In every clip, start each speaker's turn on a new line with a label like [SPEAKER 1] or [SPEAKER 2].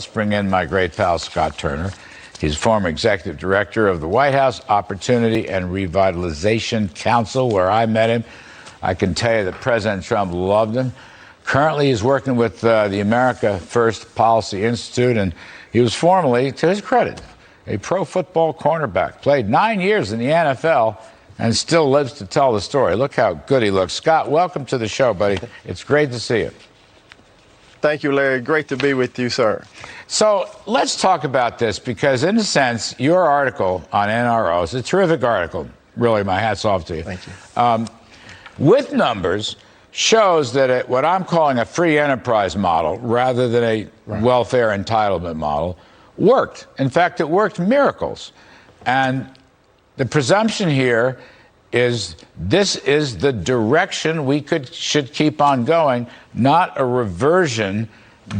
[SPEAKER 1] Let's bring in my great pal, Scott Turner. He's former executive director of the White House Opportunity and Revitalization Council, where I met him. I can tell you that President Trump loved him. Currently, he's working with the America First Policy Institute, and he was formerly, to his credit, a pro football cornerback. Played 9 years in the NFL and still lives to tell the story. Look how good he looks. Scott, welcome to the show, buddy. It's great to see you.
[SPEAKER 2] Thank you, Larry. Great to be with you, sir.
[SPEAKER 1] So let's talk about this because, in a sense, your article on NRO is a terrific article. Really, my hat's off to you.
[SPEAKER 2] Thank you.
[SPEAKER 1] With numbers, shows that what I'm calling a free enterprise model rather than a welfare entitlement model worked. In fact, it worked miracles. And the presumption here is this is the direction we should keep on going, not a reversion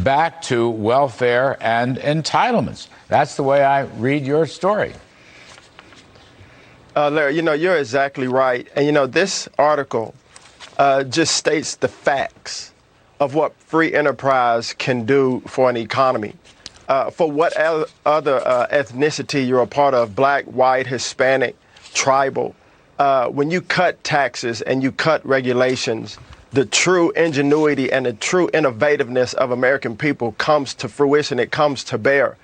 [SPEAKER 1] back to welfare and entitlements. That's the way I read your story.
[SPEAKER 2] Larry, you're exactly right. And, this article just states the facts of what free enterprise can do for an economy. For what other ethnicity you're a part of, black, white, Hispanic, tribal, when you cut taxes and you cut regulations, the true ingenuity and the true innovativeness of American people comes to fruition. It comes to bear.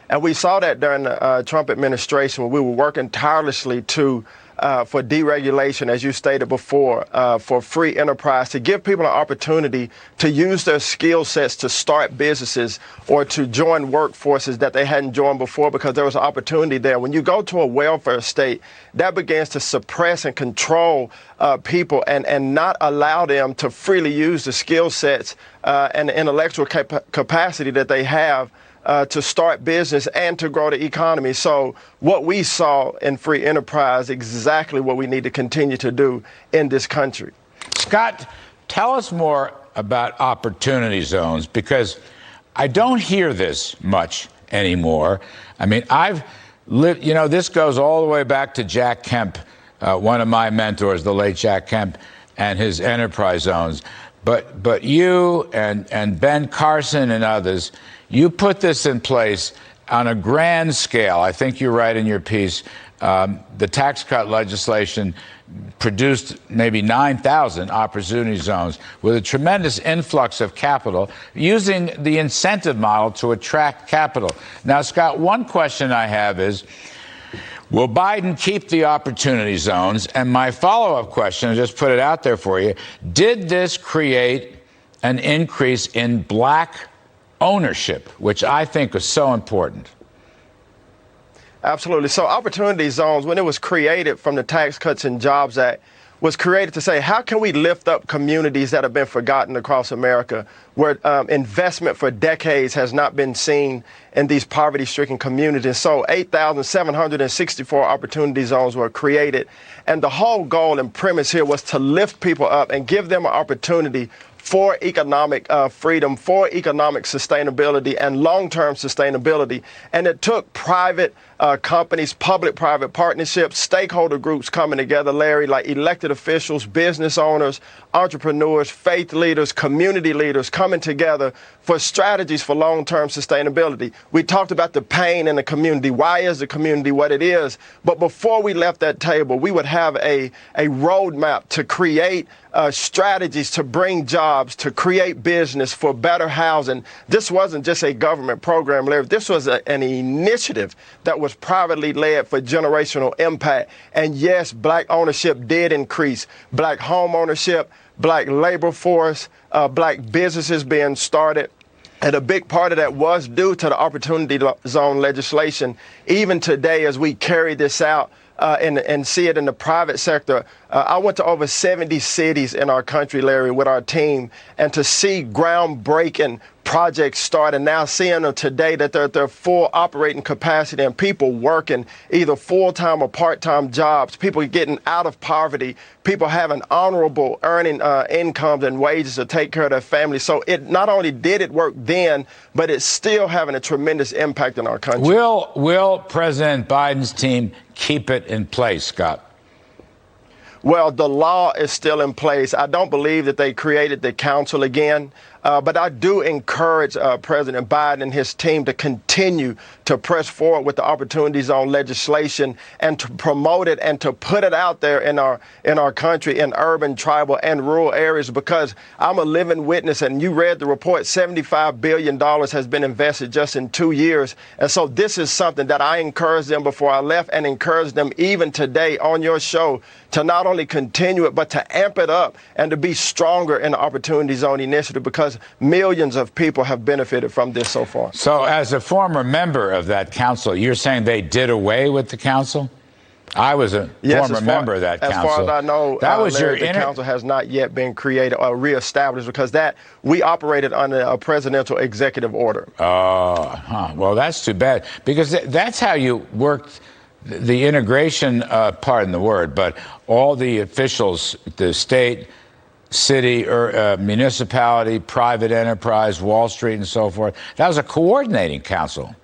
[SPEAKER 2] And we saw that during the Trump administration when we were working tirelessly for deregulation, as you stated before, for free enterprise, to give people an opportunity to use their skill sets to start businesses or to join workforces that they hadn't joined before because there was an opportunity there. When you go to a welfare state, that begins to suppress and control people and not allow them to freely use the skill sets and the intellectual capacity that they have to start business and to grow the economy. So what we saw in free enterprise, exactly what we need to continue to do in this country.
[SPEAKER 1] Scott, tell us more about opportunity zones, because I don't hear this much anymore. I mean, I've lived, this goes all the way back to Jack Kemp, one of my mentors, the late Jack Kemp, and his enterprise zones. But you and Ben Carson and others, you put this in place on a grand scale. I think you're right in your piece. The tax cut legislation produced maybe 9,000 opportunity zones with a tremendous influx of capital, using the incentive model to attract capital. Now, Scott, one question I have is, will Biden keep the opportunity zones? And my follow-up question, I just put it out there for you, did this create an increase in black ownership, which I think is so important?
[SPEAKER 2] Absolutely. So opportunity zones, when it was created from the Tax Cuts and Jobs Act, was created to say, how can we lift up communities that have been forgotten across America, where investment for decades has not been seen in these poverty-stricken communities? So 8,764 opportunity zones were created. And the whole goal and premise here was to lift people up and give them an opportunity for economic freedom, for economic sustainability and long-term sustainability. And it took private companies, public-private partnerships, stakeholder groups coming together, Larry, like elected officials, business owners, entrepreneurs, faith leaders, community leaders coming together for strategies for long-term sustainability. We talked about the pain in the community. Why is the community what it is? But before we left that table, we would have a roadmap to create strategies to bring jobs, to create business, for better housing. This wasn't just a government program, Larry. This was an initiative that was privately led for generational impact. And yes, black ownership did increase. Black home ownership, black labor force, black businesses being started. And a big part of that was due to the opportunity zone legislation. Even today, as we carry this out, and see it in the private sector. I went to over 70 cities in our country, Larry, with our team, and to see groundbreaking projects start, and now seeing them today that they're at their full operating capacity and people working either full-time or part-time jobs, people getting out of poverty, people having honorable earning incomes and wages to take care of their families. So it not only did it work then, but it's still having a tremendous impact in our country.
[SPEAKER 1] Will President Biden's team keep it in place, Scott?
[SPEAKER 2] Well, the law is still in place. I don't believe that they created the council again. But I do encourage President Biden and his team to continue to press forward with the Opportunity Zone legislation and to promote it and to put it out there in our country, in urban, tribal, and rural areas, because I'm a living witness, and you read the report, $75 billion has been invested just in 2 years. And so this is something that I encouraged them before I left and encourage them even today on your show to not only continue it, but to amp it up and to be stronger in the Opportunity Zone initiative, because millions of people have benefited from this so far.
[SPEAKER 1] So as a former member of that council, you're saying they did away with the council? I was a former member of that council.
[SPEAKER 2] As far as I know,
[SPEAKER 1] that was
[SPEAKER 2] Larry, the council has not yet been created or reestablished, because that we operated under a presidential executive order.
[SPEAKER 1] Well, that's too bad, because that's how you worked the integration, pardon the word, but all the officials, the state, city, or municipality, private enterprise, Wall Street, and so forth. That was a coordinating council.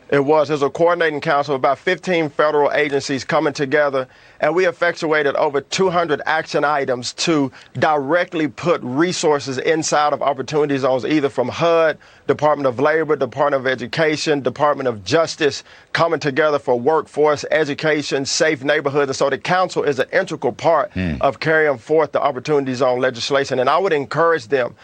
[SPEAKER 2] It was a coordinating council of about 15 federal agencies coming together, and we effectuated over 200 action items to directly put resources inside of Opportunity Zones, either from HUD, Department of Labor, Department of Education, Department of Justice, coming together for workforce, education, safe neighborhoods. And so the council is an integral part of carrying forth the Opportunity Zone legislation. And I would encourage them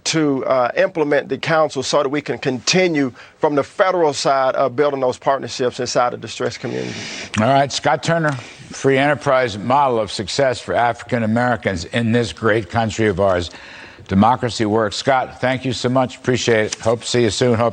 [SPEAKER 2] to implement the council so that we can continue from the federal side of building those partnerships inside the distressed community.
[SPEAKER 1] All right, Scott Turner, free enterprise model of success for African Americans in this great country of ours. Democracy works. Scott, thank you so much. Appreciate it. Hope to see you soon. Hope